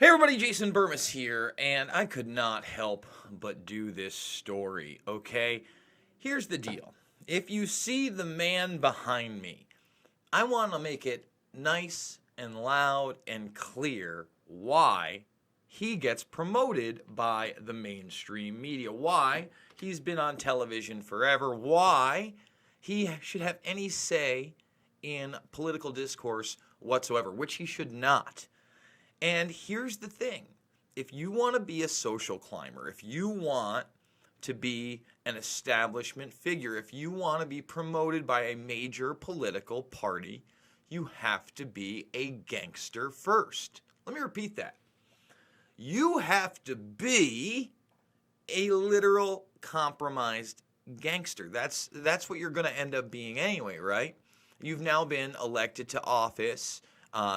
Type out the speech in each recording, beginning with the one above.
Hey everybody, Jason Burmis here, and I could not help but do this story, okay? Here's the deal. If you see the man behind me, I want to make it nice and loud and clear why he gets promoted by the mainstream media, why he's been on television forever, why he should have any say in political discourse whatsoever, which he should not. And here's the thing. If you want to be a social climber, if you want to be an establishment figure, if you want to be promoted by a major political party, you have to be a gangster first. Let me repeat that. You have to be a literal compromised gangster. That's what you're going to end up being anyway, right? You've now been elected to office.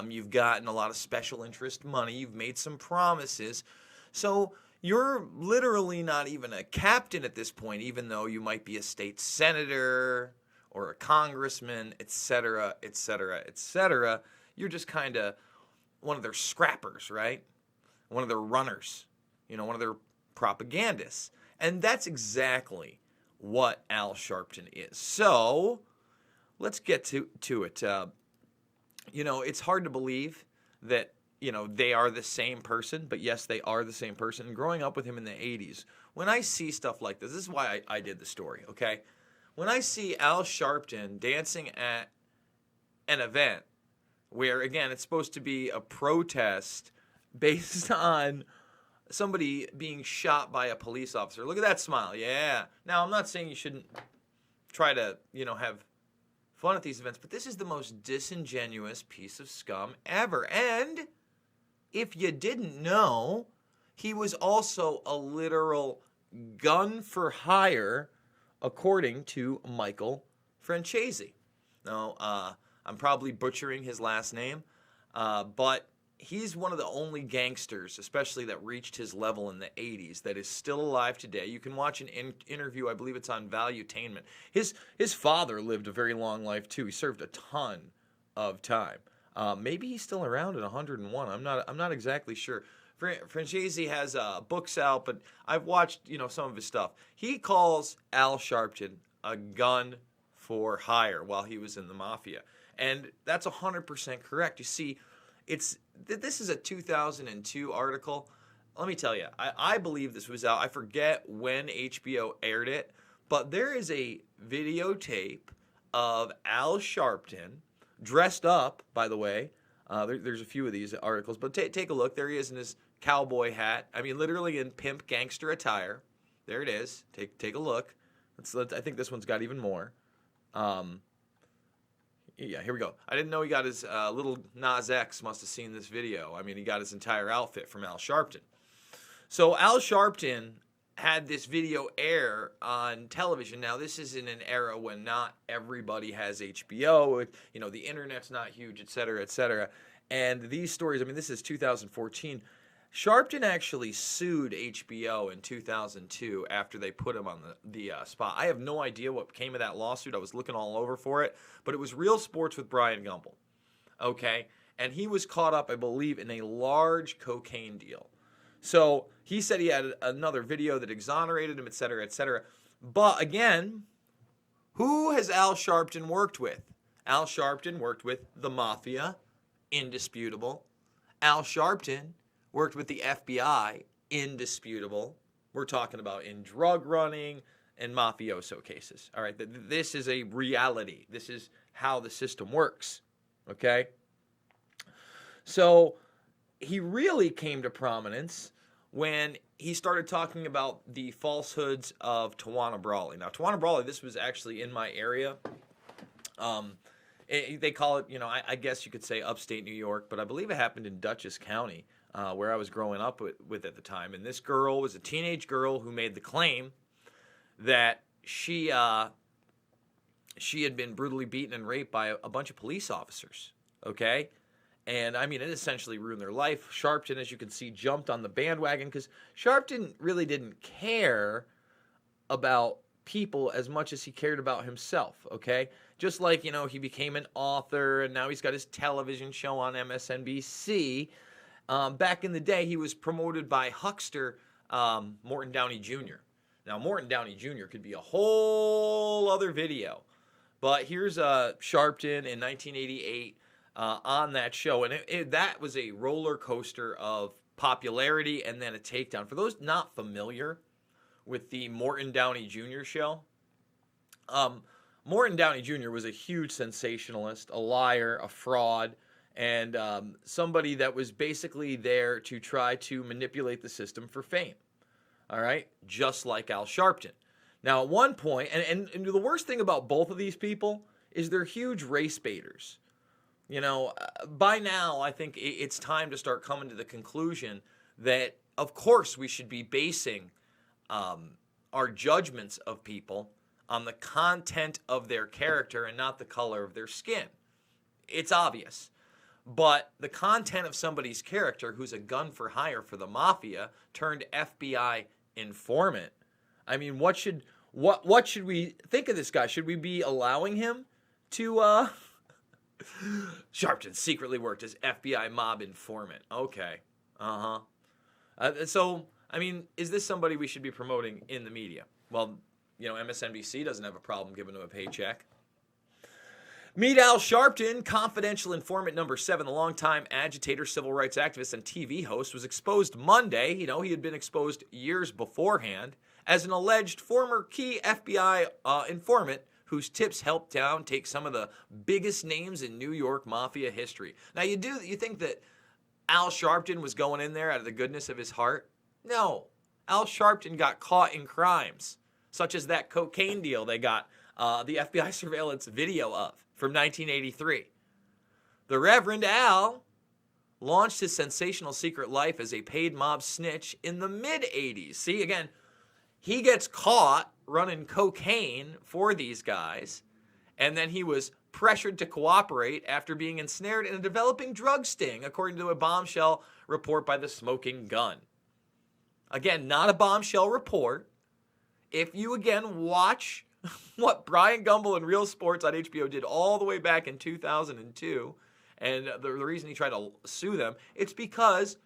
You've gotten a lot of special interest money. You've made some promises. So you're literally not even a captain at this point, even though you might be a state senator or a congressman, etc., etc., etc. You're just kind of one of their scrappers, right? One of their runners, one of their propagandists. And that's exactly what Al Sharpton is. So let's get to it. It's hard to believe that, they are the same person, but yes, they are the same person. And growing up with him in the 80s, when I see stuff like this is why I did the story, okay? When I see Al Sharpton dancing at an event where, again, it's supposed to be a protest based on somebody being shot by a police officer. Look at that smile, yeah. Now, I'm not saying you shouldn't try to, have fun at these events, but this is the most disingenuous piece of scum ever. And if you didn't know, he was also a literal gun for hire, according to Michael Francesi. Now, I'm probably butchering his last name, but he's one of the only gangsters, especially that reached his level in the 80s, that is still alive today. You can watch an interview, I believe it's on Valuetainment. His father lived a very long life too. He served a ton of time. Maybe he's still around at 101. I'm not exactly sure. Francesi has books out, but I've watched some of his stuff. He calls Al Sharpton a gun for hire while he was in the Mafia, and that's 100% correct. You see, this is a 2002 article. Let me tell you, I believe this was out. I forget when HBO aired it, but there is a videotape of Al Sharpton, dressed up, by the way. There's a few of these articles, but take a look. There he is in his cowboy hat. I mean, literally in pimp gangster attire. There it is. Take a look. I think this one's got even more. Yeah, here we go. I didn't know he got his little Nas X must have seen this video. I mean, he got his entire outfit from Al Sharpton. So Al Sharpton had this video air on television. Now, this is in an era when not everybody has HBO. The internet's not huge, et cetera, et cetera. And these stories, I mean, this is 2014. Sharpton actually sued HBO in 2002 after they put him on the spot. I have no idea what came of that lawsuit. I was looking all over for it. But it was Real Sports with Brian Gumbel. Okay? And he was caught up, I believe, in a large cocaine deal. So he said he had another video that exonerated him, et cetera, et cetera. But again, who has Al Sharpton worked with? Al Sharpton worked with the Mafia, indisputable. Al Sharpton worked with the FBI, indisputable. We're talking about in drug running and mafioso cases. All right, this is a reality. This is how the system works, okay? So he really came to prominence when he started talking about the falsehoods of Tawana Brawley. Now, Tawana Brawley, this was actually in my area. They call it, I guess you could say upstate New York, but I believe it happened in Dutchess County, where I was growing up with at the time. And this girl was a teenage girl who made the claim that she had been brutally beaten and raped by a bunch of police officers, okay? And, I mean, it essentially ruined their life. Sharpton, as you can see, jumped on the bandwagon because Sharpton really didn't care about people as much as he cared about himself, okay? Just like, he became an author and now he's got his television show on MSNBC. Back in the day, he was promoted by huckster Morton Downey Jr. Now, Morton Downey Jr. could be a whole other video. But here's Sharpton in 1988 on that show. And that was a roller coaster of popularity and then a takedown. For those not familiar with the Morton Downey Jr. show, Morton Downey Jr. was a huge sensationalist, a liar, a fraud, and somebody that was basically there to try to manipulate the system for fame. All right? Just like Al Sharpton. Now, at one point, and the worst thing about both of these people is they're huge race baiters. You know, by now, I think it's time to start coming to the conclusion that, of course, we should be basing our judgments of people on the content of their character and not the color of their skin. It's obvious. But the content of somebody's character who's a gun for hire for the Mafia turned FBI informant, I mean, what should we think of this guy? Should we be allowing him to Sharpton secretly worked as FBI mob informant. Okay. So, I mean, is this somebody we should be promoting in the media? Well, you know, MSNBC doesn't have a problem giving him a paycheck. Meet Al Sharpton, confidential informant number 7, the longtime agitator, civil rights activist, and TV host, was exposed Monday. You know, he had been exposed years beforehand as an alleged former key FBI informant whose tips helped down take some of the biggest names in New York Mafia history. Now, you think that Al Sharpton was going in there out of the goodness of his heart? No. Al Sharpton got caught in crimes, such as that cocaine deal they got the FBI surveillance video of from 1983. The Reverend Al launched his sensational secret life as a paid mob snitch in the mid-'80s. See, again, he gets caught running cocaine for these guys, and then he was pressured to cooperate after being ensnared in a developing drug sting, according to a bombshell report by the Smoking Gun. Again, not a bombshell report. If you, again, watch what Brian Gumbel and Real Sports on HBO did all the way back in 2002, and the reason he tried to sue them, it's because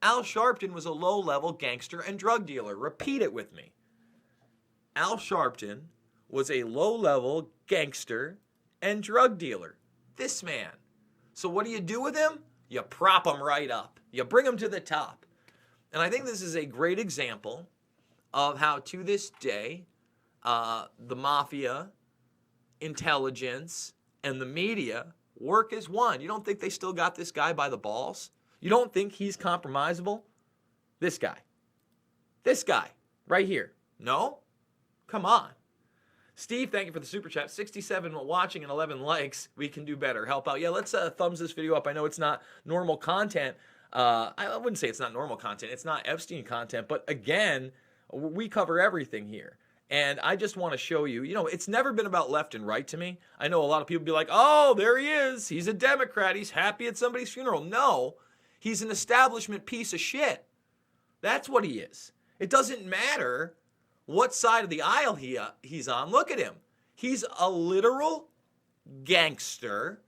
Al Sharpton was a low-level gangster and drug dealer. Repeat it with me. Al Sharpton was a low-level gangster and drug dealer. This man. So what do you do with him? You prop him right up. You bring him to the top. And I think this is a great example of how, to this day, the Mafia, intelligence, and the media work as one. You don't think they still got this guy by the balls? You don't think he's compromisable? This guy. This guy. Right here. No? Come on. Steve, thank you for the super chat. 67 watching and 11 likes. We can do better. Help out. Yeah, let's thumbs this video up. I know it's not normal content. I wouldn't say it's not normal content. It's not Epstein content. But again, we cover everything here. And I just want to show you, you know, it's never been about left and right to me. I know a lot of people be like, oh, there he is. He's a Democrat. He's happy at somebody's funeral. No, he's an establishment piece of shit. That's what he is. It doesn't matter what side of the aisle he's on. Look at him. He's a literal gangster.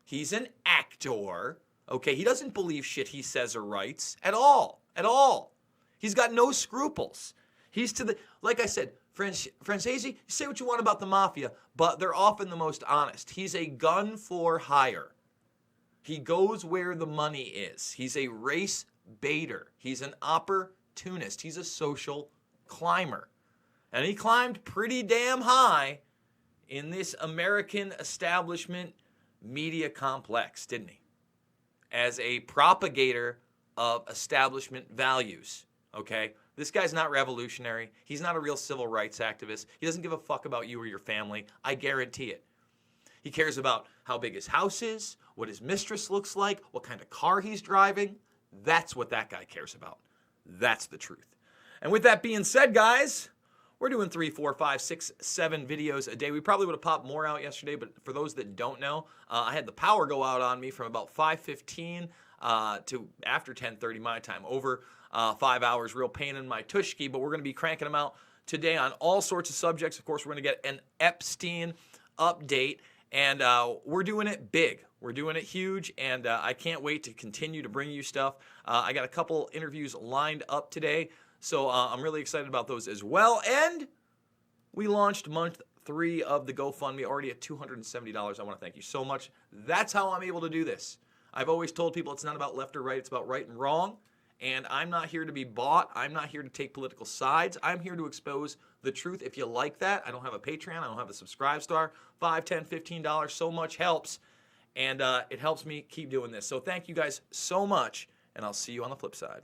He's an actor. Okay, he doesn't believe shit he says or writes at all. At all. He's got no scruples. He's to the, like I said, Francesi, you say what you want about the Mafia, but they're often the most honest. He's a gun for hire. He goes where the money is. He's a race baiter. He's an opportunist. He's a social climber. And he climbed pretty damn high in this American establishment media complex, didn't he? As a propagator of establishment values, okay? This guy's not revolutionary. He's not a real civil rights activist. He doesn't give a fuck about you or your family. I guarantee it. He cares about how big his house is, what his mistress looks like, what kind of car he's driving. That's what that guy cares about. That's the truth. And with that being said, guys, we're doing 3, 4, 5, 6, 7 videos a day. We probably would have popped more out yesterday, but for those that don't know, I had the power go out on me from about 5:15 to after 10:30 my time. Over 5 hours, real pain in my tushki, but we're going to be cranking them out today on all sorts of subjects. Of course, we're going to get an Epstein update. And we're doing it big. We're doing it huge, and I can't wait to continue to bring you stuff. I got a couple interviews lined up today, so I'm really excited about those as well. And we launched month 3 of the GoFundMe, already at $270. I want to thank you so much. That's how I'm able to do this. I've always told people it's not about left or right, it's about right and wrong. And I'm not here to be bought. I'm not here to take political sides. I'm here to expose the truth. If you like that, I don't have a Patreon. I don't have a subscribe star. $5, $10, $15, so much helps. And it helps me keep doing this. So thank you guys so much, and I'll see you on the flip side.